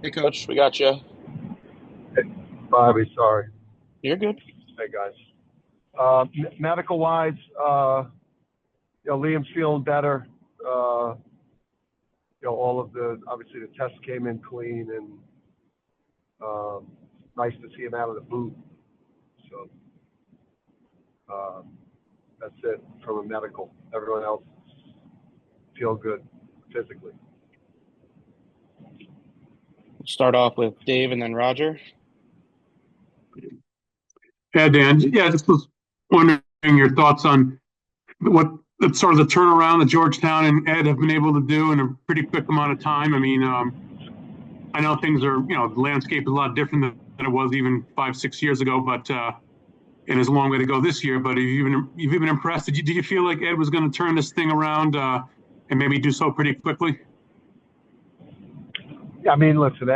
Hey, Coach, we got you. Hey, Bobby, sorry. You're good. Hey, guys. Medical wise, Liam's feeling better. Uh, all of obviously the tests came in clean and um, nice to see him out of the boot. So that's it from a medical. Everyone else feel good physically. We'll start off with Dave and then Roger. Yeah, Dan. Yeah, just was wondering your thoughts on what the sort of the turnaround that Georgetown and Ed have been able to do in a pretty quick amount of time. I mean, I know things are, the landscape is a lot different than it was even 5, 6 years ago, but it is a long way to go this year. But you've been impressed? Did you feel like Ed was going to turn this thing around and maybe do so pretty quickly? Yeah, I mean, listen,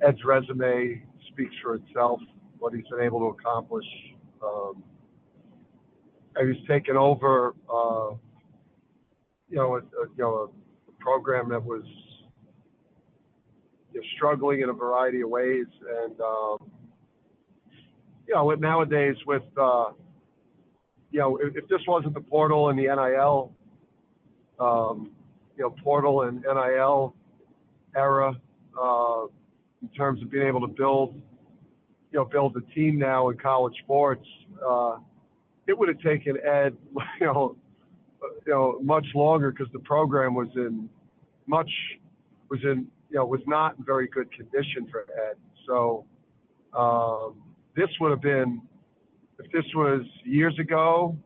Ed's resume speaks for itself. What he's been able to accomplish. Um, he's taken over, a program that was struggling in a variety of ways. And, nowadays with, if this wasn't the portal and the NIL, portal and NIL era, in terms of being able to build a team now in college sports, it would have taken Ed, much longer because the program much, was not in very good condition for Ed. So, this would have been, if this was years ago,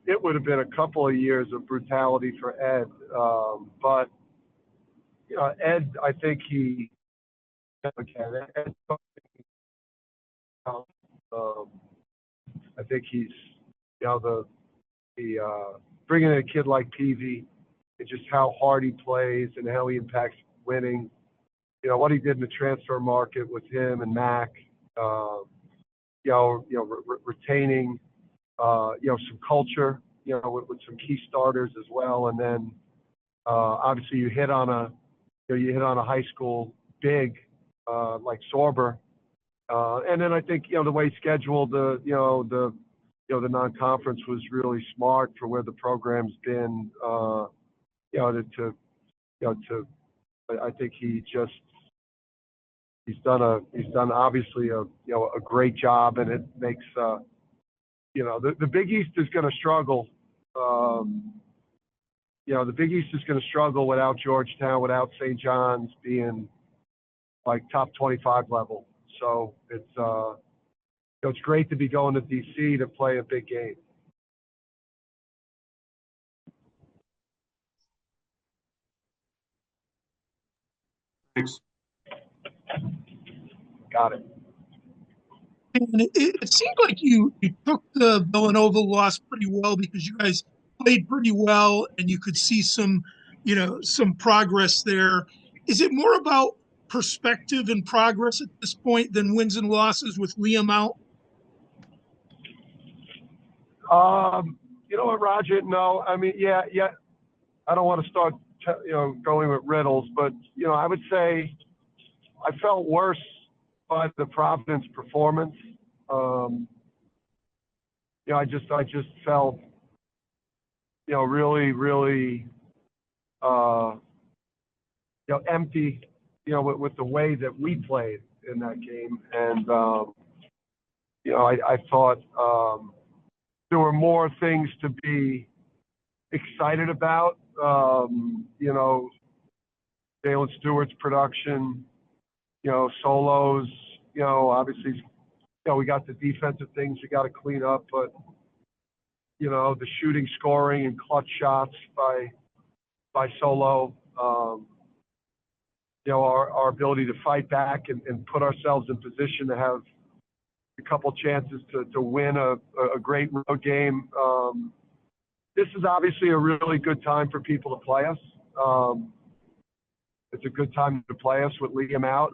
it would have been a couple of years of brutality for Ed. But Ed, I think Ed, I think he's, bringing in a kid like Peavy and just how hard he plays and how he impacts winning. What he did in the transfer market with him and Mac. Uh, Retaining, some culture, with some key starters as well. And then, obviously you hit on a high school big, like Sorber. And then I think, the way he scheduled the non-conference was really smart for where the program's been, I think he's done obviously a great job, and it makes, the Big East is going to struggle. Um, the Big East is going to struggle without Georgetown, without St. John's being like top 25 level. So it's great to be going to DC to play a big game. Thanks. Got it. And it seemed like you took the Villanova loss pretty well because you guys played pretty well and you could see some progress there. Is it more about perspective and progress at this point than wins and losses with Liam out? You know what, Roger? No, I mean, yeah. I don't want to start, going with riddles, but I would say I felt worse by the Providence performance. Um, I just felt, really, really, uh, empty, with the way that we played in that game. And, I thought, there were more things to be excited about. Dalen Stewart's production, solos, obviously, we got the defensive things we got to clean up, but, the shooting, scoring, and clutch shots by Solo, our ability to fight back and put ourselves in position to have a couple chances to win a great road game. This is obviously a really good time for people to play us. It's a good time to play us with Liam out.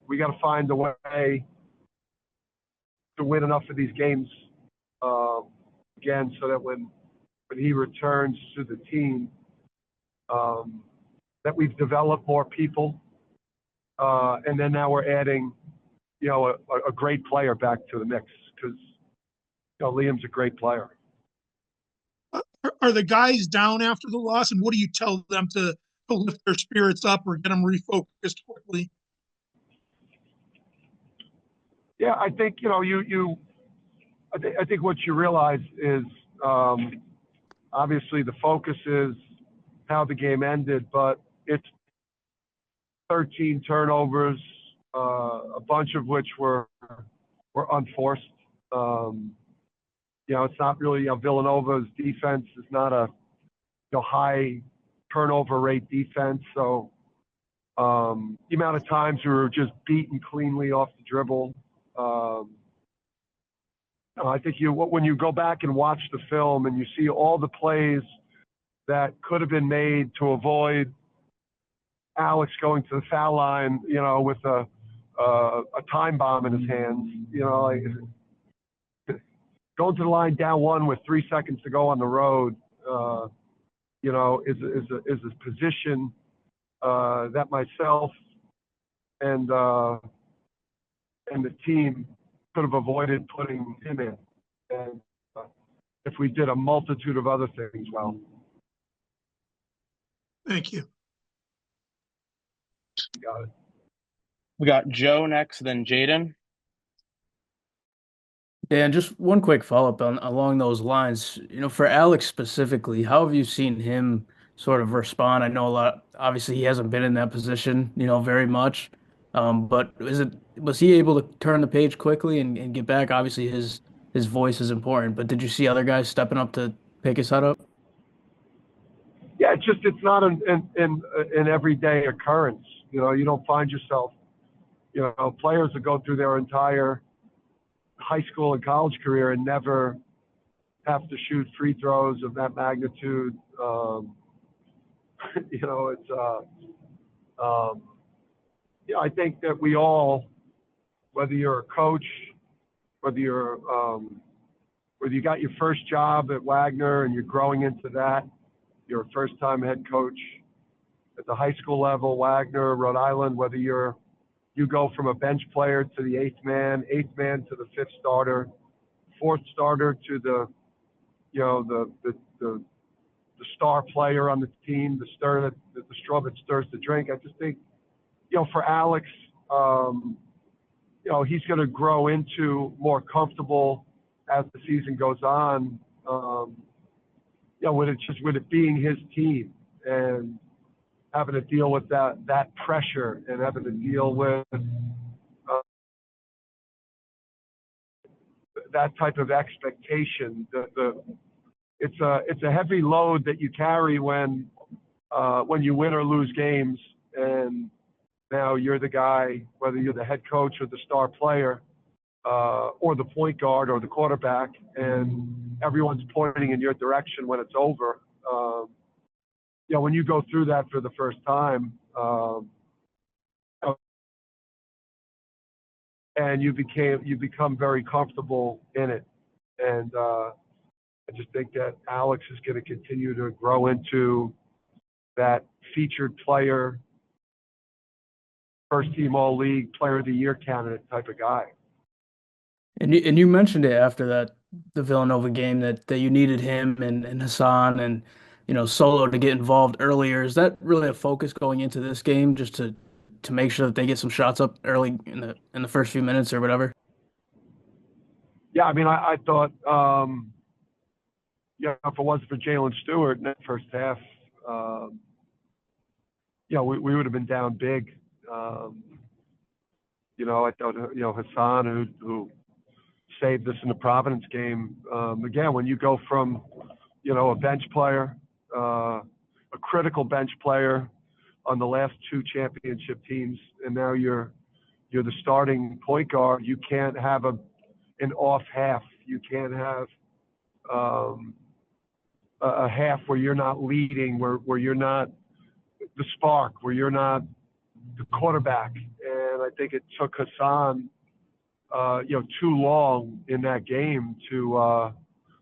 We got to find a way to win enough of these games, again, so that when when he returns to the team, that we've developed more people, and then now we're adding, a great player back to the mix because Liam's a great player. Are the guys down after the loss, and what do you tell them to lift their spirits up or get them refocused quickly? Yeah, I think I think what you realize is obviously the focus is how the game ended, but it's 13 turnovers, a bunch of which were unforced. It's not really Villanova's defense is not a high turnover rate defense, so the amount of times we were just beaten cleanly off the dribble. I think when you go back and watch the film and you see all the plays that could have been made to avoid Alex going to the foul line, with a time bomb in his hands, going to the line down one with 3 seconds to go on the road, is a position that myself and the team could have avoided putting him in, and if we did a multitude of other things well. Thank you. You got it. We got Joe next, then Jaden. Dan, just one quick follow-up along those lines. For Alex specifically, how have you seen him sort of respond? I know obviously he hasn't been in that position, very much. But was he able to turn the page quickly and get back? Obviously his voice is important, but did you see other guys stepping up to pick his head up? Yeah, it's not an everyday occurrence. You don't find yourself, players that go through their entire high school and college career and never have to shoot free throws of that magnitude. I think that we all, whether you're a coach, whether you got your first job at Wagner and you're growing into that, you're a first-time head coach at the high school level, Wagner, Rhode Island, whether you go from a bench player to the eighth man to the fifth starter, fourth starter to the star player on the team, the straw that stirs the drink. I just think, for Alex, he's going to grow into more comfortable as the season goes on. With it being his team and having to deal with that pressure and having to deal with that type of expectation. It's a heavy load that you carry when you win or lose games, and now you're the guy, whether you're the head coach or the star player, or the point guard or the quarterback, and everyone's pointing in your direction when it's over. When you go through that for the first time, and you become very comfortable in it, and I just think that Alex is going to continue to grow into that featured player, first team all league player of the year candidate type of guy. And you mentioned it after the Villanova game that you needed him and Hassan and Solo to get involved earlier. Is that really a focus going into this game, just to make sure that they get some shots up early in the first few minutes or whatever? Yeah, I mean, I thought, if it wasn't for Jalen Stewart in that first half, we would have been down big. I thought, Hassan, who saved us in the Providence game. Again, when you go from, a bench player, a critical bench player on the last two championship teams, and now you're the starting point guard, you can't have an off half. You can't have a half where you're not leading, where you're not the spark, where you're not the quarterback. And I think it took Hassan, too long in that game to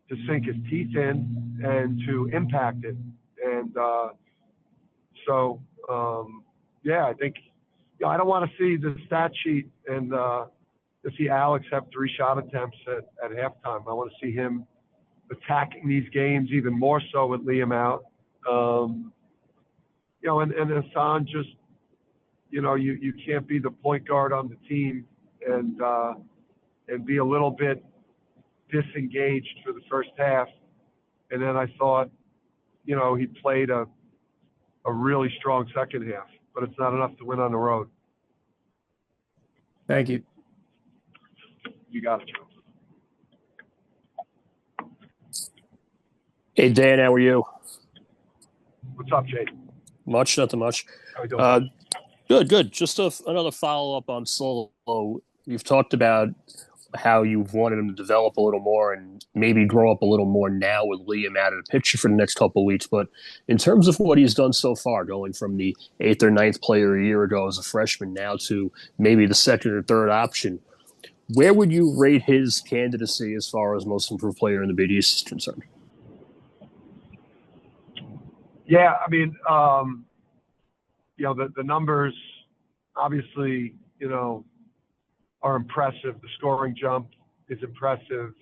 to sink his teeth in and to impact it. And yeah, I think I don't want to see the stat sheet and to see Alex have 3 shot attempts at halftime. I want to see him attacking these games even more so with Liam out. And Hassan just, you can't be the point guard on the team and be a little bit disengaged for the first half. And then I thought, he played a really strong second half, but it's not enough to win on the road. Thank you. You got it, Joe. Hey, Dan, how are you? What's up, Jake? Nothing much. How you doing? Good. Just another follow-up on Solo. You've talked about how you've wanted him to develop a little more and maybe grow up a little more now with Liam out of the picture for the next couple of weeks. But in terms of what he's done so far, going from the 8th or 9th player a year ago as a freshman now to maybe the 2nd or 3rd option, where would you rate his candidacy as far as most improved player in the Big East is concerned? Yeah, I mean, the numbers obviously, are impressive. The scoring jump is impressive.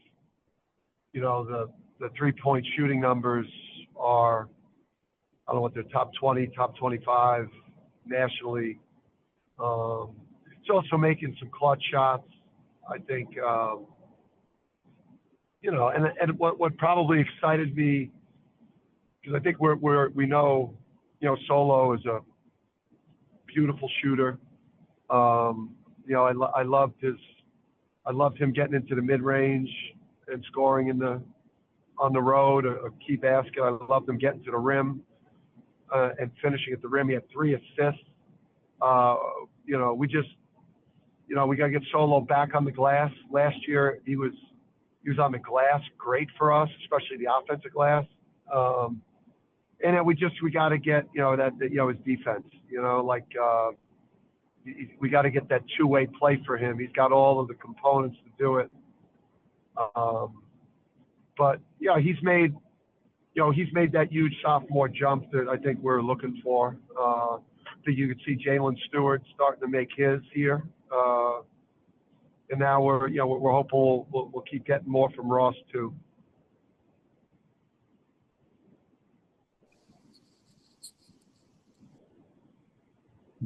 The 3-point shooting numbers are, I don't know what they're, top 20, top 25 nationally. It's also making some clutch shots, I think. And what probably excited me, because I think we know, Solo is a beautiful shooter. I loved him getting into the mid-range and scoring on the road, a key basket. I loved him getting to the rim and finishing at the rim. He had 3 assists. We got to get Solo back on the glass. Last year he was on the glass, great for us, especially the offensive glass. And then we got to get his defense. We got to get that 2-way play for him. He's got all of the components to do it. But he's made that huge sophomore jump that I think we're looking for. I think you could see Jalen Stewart starting to make his here. And now we're hopeful we'll keep getting more from Ross too.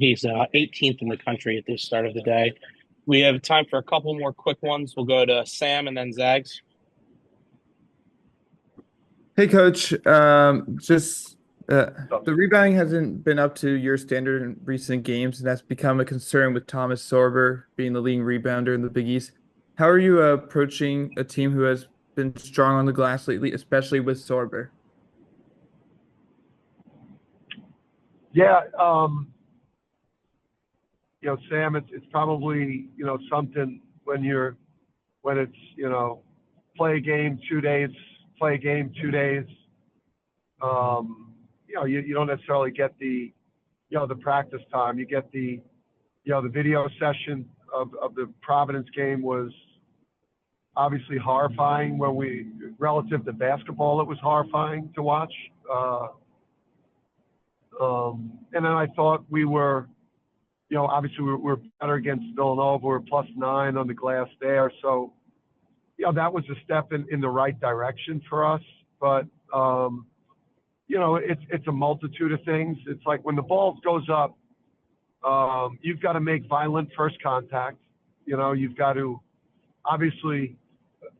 He's 18th in the country at the start of the day. We have time for a couple more quick ones. We'll go to Sam and then Zags. Hey, Coach. The rebounding hasn't been up to your standard in recent games, and that's become a concern with Thomas Sorber being the leading rebounder in the Big East. How are you approaching a team who has been strong on the glass lately, especially with Sorber? Yeah, Sam, it's probably, something when it's, play a game 2 days, you don't necessarily get the practice time. You get the video session of the Providence game was obviously horrifying relative to basketball, it was horrifying to watch. And then I thought we were, obviously we're better against Villanova. We're +9 on the glass there. So, that was a step in the right direction for us. But, it's a multitude of things. It's like when the ball goes up, you've got to make violent first contact. You've got to obviously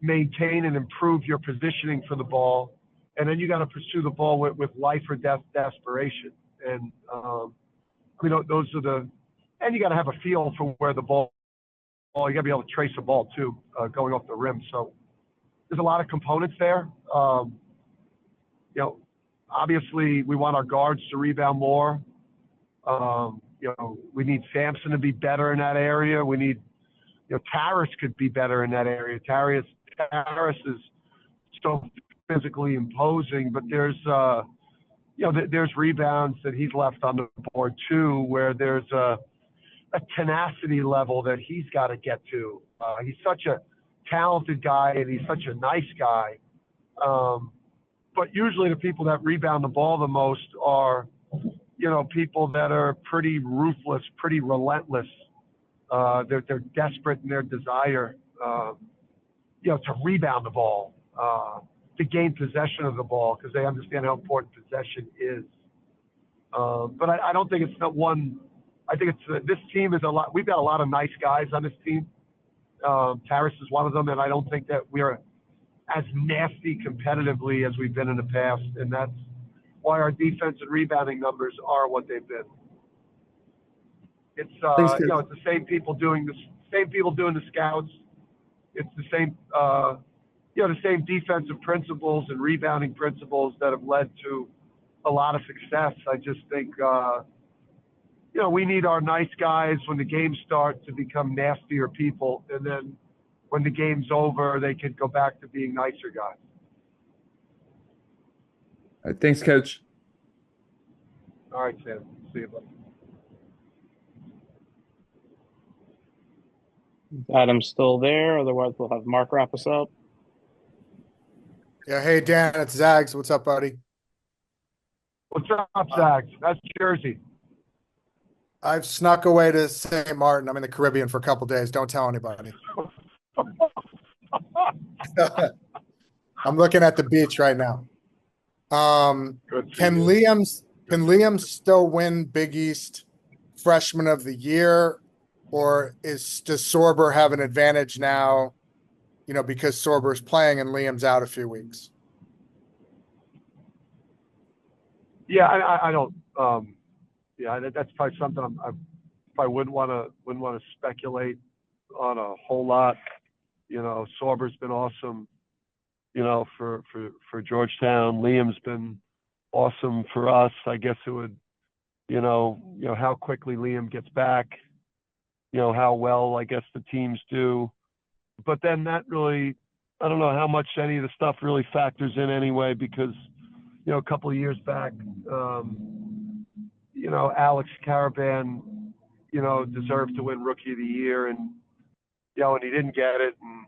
maintain and improve your positioning for the ball. And then you got to pursue the ball with life or death desperation. And, those are and you got to have a feel for where the ball, you got to be able to trace the ball too, going off the rim. So there's a lot of components there. Obviously we want our guards to rebound more. We need Sampson to be better in that area. We need, Tarris could be better in that area. Tarris is so physically imposing, but there's rebounds that he's left on the board too, where there's a tenacity level that he's got to get to. He's such a talented guy and he's such a nice guy. But usually the people that rebound the ball the most are, people that are pretty ruthless, pretty relentless. They're desperate in their desire, to rebound the ball, to gain possession of the ball because they understand how important possession is. But I don't think it's not one. I think it's this team is a lot. We've got a lot of nice guys on this team. Taris is one of them, and I don't think that we're as nasty competitively as we've been in the past, and that's why our defense and rebounding numbers are what they've been. It's it's the same people doing the scouts. It's the same the same defensive principles and rebounding principles that have led to a lot of success. I just think we need our nice guys when the games start to become nastier people, and then when the game's over, they can go back to being nicer guys. All right, thanks, Coach. All right, Sam. See you, buddy. Adam's still there. Otherwise, we'll have Mark wrap us up. Yeah. Hey, Dan, it's Zags. What's up, buddy? What's up, Zags? That's Jersey. I've snuck away to St. Martin. I'm in the Caribbean for a couple days. Don't tell anybody. I'm looking at the beach right now. Can Liam still win Big East Freshman of the Year, or does Sorber have an advantage now? Because Sorber's playing and Liam's out a few weeks. Yeah, I don't. That's probably something I probably wouldn't want to speculate on a whole lot. Sorber's been awesome, for Georgetown. Liam's been awesome for us. I guess it would, how quickly Liam gets back, how well I guess the teams do. But then that really, I don't know how much any of the stuff really factors in anyway, because, a couple of years back, Alex Caravan, deserved to win Rookie of the Year, and and he didn't get it. And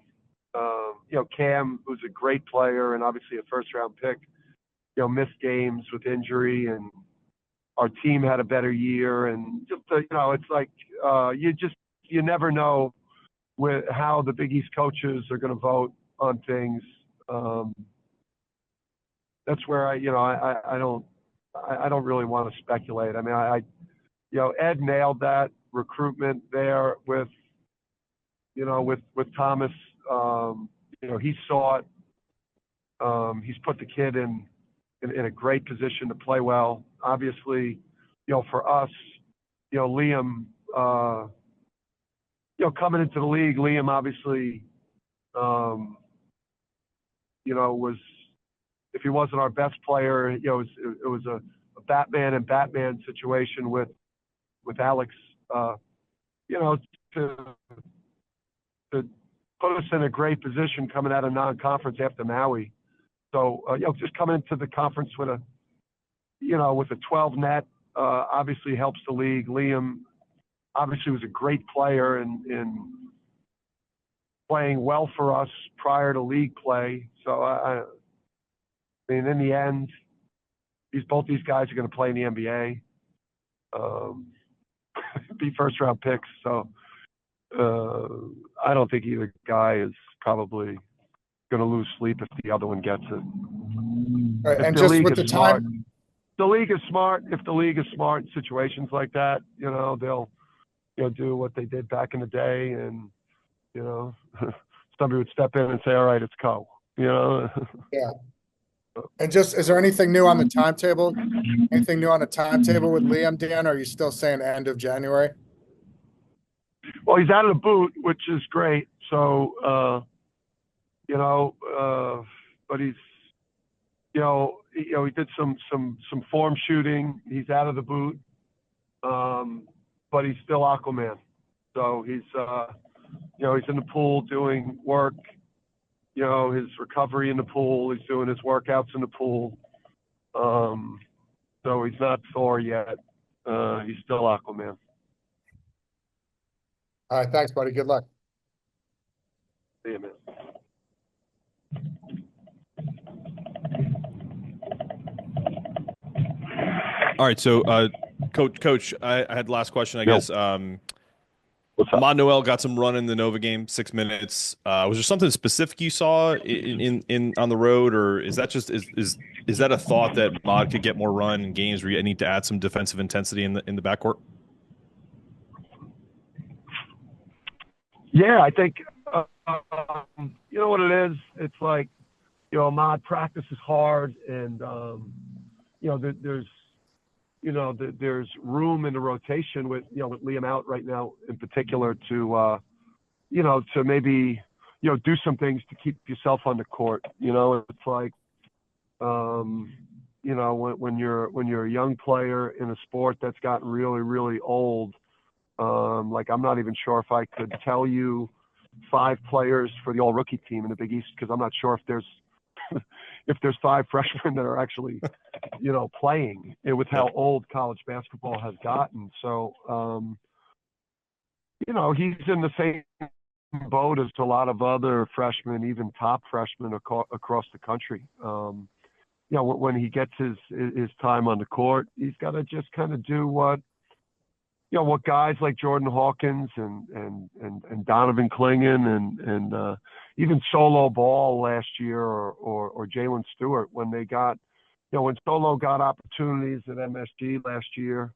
Cam, who's a great player and obviously a first-round pick, missed games with injury, and our team had a better year. And just it's like you never know how the Big East coaches are going to vote on things. That's where I don't really want to speculate. I mean, Ed nailed that recruitment there with Thomas. He saw it. He's put the kid in a great position to play well. Obviously, for us, Liam, coming into the league, Liam obviously, was, if he wasn't our best player, it was a Batman and Batman situation with Alex, to put us in a great position coming out of non-conference after Maui. So, just coming into the conference with a 12 net, obviously helps the league. Liam obviously was a great player and playing well for us prior to league play. So, I mean, in the end, both these guys are going to play in the NBA, be first-round picks. So, I don't think either guy is probably going to lose sleep if the other one gets it. Right, and just with the smart, time, the league is smart. If the league is smart in situations like that, they'll do what they did back in the day, and somebody would step in and say, "All right, it's go." Yeah. And just, is there anything new on the timetable? Anything new on the timetable with Liam, Dan? Or are you still saying end of January? Well, he's out of the boot, which is great. So, but he's, he did some form shooting. He's out of the boot, but he's still Aquaman. So he's, he's in the pool doing work. His recovery in the pool. He's doing his workouts in the pool. So he's not Thor yet. He's still Aquaman. All right, thanks, buddy. Good luck. See you, man. All right, so coach, I had the last question, I Yo. guess. What's up? Ahmad Noel got some run in the Nova game, 6 minutes. Was there something specific you saw in on the road, or is that just is that a thought that Ahmad could get more run in games where you need to add some defensive intensity in the backcourt? Yeah, I think you know what it is. It's like, Ahmad practices hard, and there's room in the rotation with with Liam out right now in particular to to maybe do some things to keep yourself on the court. It's like when you're a young player in a sport that's gotten really really old. Like, I'm not even sure if I could tell you 5 players for the all rookie team in the Big East, because I'm not sure if there's if there's 5 freshmen that are actually playing, and with how old college basketball has gotten. So he's in the same boat as a lot of other freshmen, even top freshmen across the country. When he gets his time on the court, he's got to just kind of do what guys like Jordan Hawkins and Donovan Clingan and even Solo Ball last year, or Jalen Stewart, when they got, when Solo got opportunities at MSG last year,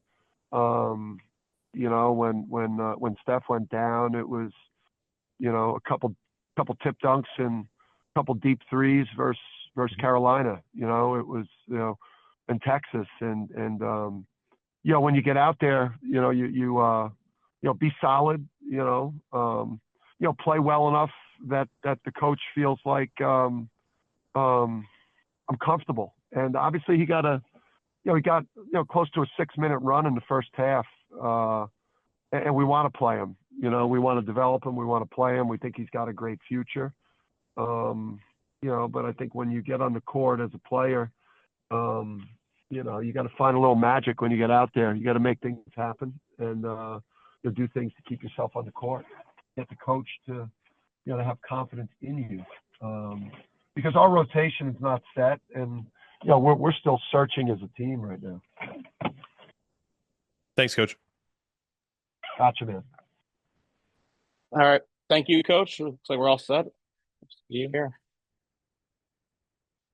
when Steph went down, it was, a couple tip dunks and a couple deep threes versus Carolina. It was, in Texas, and when you get out there, you be solid, play well enough that the coach feels like I'm comfortable. And obviously he got close to a 6-minute run in the first half, and we want to play him. We want to develop him. We want to play him. We think he's got a great future. But I think when you get on the court as a player, you got to find a little magic when you get out there. You got to make things happen, and do things to keep yourself on the court. Get the coach to to have confidence in you, because our rotation is not set, and we're still searching as a team right now. Thanks, Coach. Gotcha, man. All right. Thank you, Coach. Looks like we're all set. See you here.